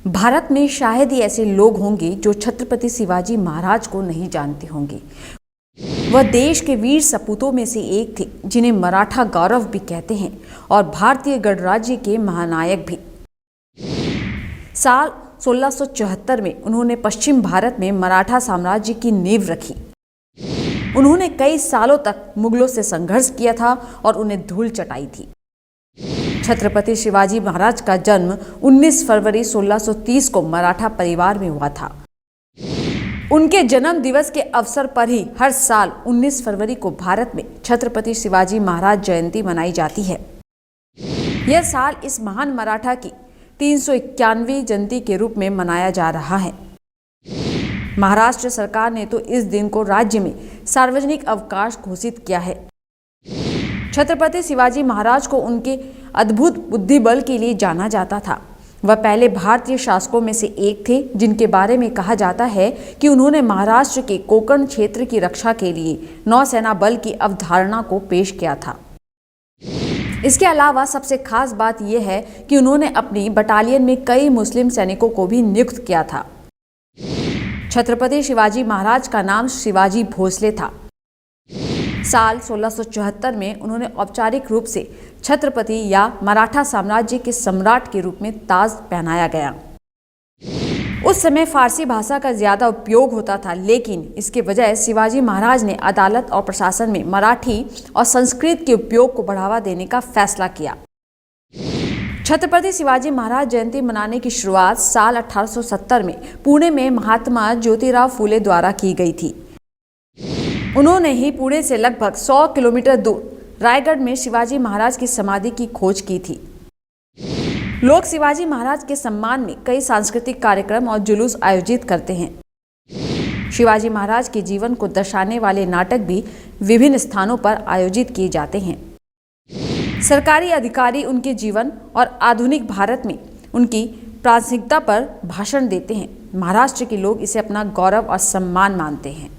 भारत में शायद ही ऐसे लोग होंगे जो छत्रपति शिवाजी महाराज को नहीं जानते होंगे। वह देश के वीर सपूतों में से एक थे जिन्हें मराठा गौरव भी कहते हैं और भारतीय गणराज्य के महानायक भी। साल 1674 में उन्होंने पश्चिम भारत में मराठा साम्राज्य की नींव रखी। उन्होंने कई सालों तक मुगलों से संघर्ष किया था और उन्हें धूल चटाई थी। छत्रपति शिवाजी महाराज का जन्म 19 फरवरी 1630 को मराठा परिवार में हुआ था। उनके जन्म दिवस के अवसर पर ही हर साल 19 फरवरी को भारत में छत्रपति शिवाजी महाराज जयंती मनाई जाती है। यह साल इस महान मराठा की 391वीं जयंती के रूप में मनाया जा रहा है। महाराष्ट्र सरकार ने तो इस दिन को राज्य में सार्वजनिक अवकाश घोषित किया है। छत्रपति शिवाजी महाराज को उनके अद्भुत बुद्धिबल के लिए जाना जाता था। वह पहले भारतीय शासकों में से एक थे जिनके बारे में कहा जाता है कि उन्होंने महाराष्ट्र के कोंकण क्षेत्र की रक्षा के लिए नौसेना बल की अवधारणा को पेश किया था। इसके अलावा सबसे खास बात यह है कि उन्होंने अपनी बटालियन में कई मुस्लिम सैनिकों को भी नियुक्त किया था। छत्रपति शिवाजी महाराज का नाम शिवाजी भोसले था। साल 1674 में उन्होंने औपचारिक रूप से छत्रपति या मराठा साम्राज्य के सम्राट के रूप में ताज पहनाया गया। उस समय फारसी भाषा का ज्यादा उपयोग होता था, लेकिन इसके बजाय शिवाजी महाराज ने अदालत और प्रशासन में मराठी और संस्कृत के उपयोग को बढ़ावा देने का फैसला किया। छत्रपति शिवाजी महाराज जयंती मनाने की शुरुआत साल 1870 में पुणे में महात्मा ज्योतिराव फूले द्वारा की गई थी। उन्होंने ही पुणे से लगभग 100 किलोमीटर दूर रायगढ़ में शिवाजी महाराज की समाधि की खोज की थी। लोग शिवाजी महाराज के सम्मान में कई सांस्कृतिक कार्यक्रम और जुलूस आयोजित करते हैं। शिवाजी महाराज के जीवन को दर्शाने वाले नाटक भी विभिन्न स्थानों पर आयोजित किए जाते हैं। सरकारी अधिकारी उनके जीवन और आधुनिक भारत में उनकी प्रासंगिकता पर भाषण देते हैं। महाराष्ट्र के लोग इसे अपना गौरव और सम्मान मानते हैं।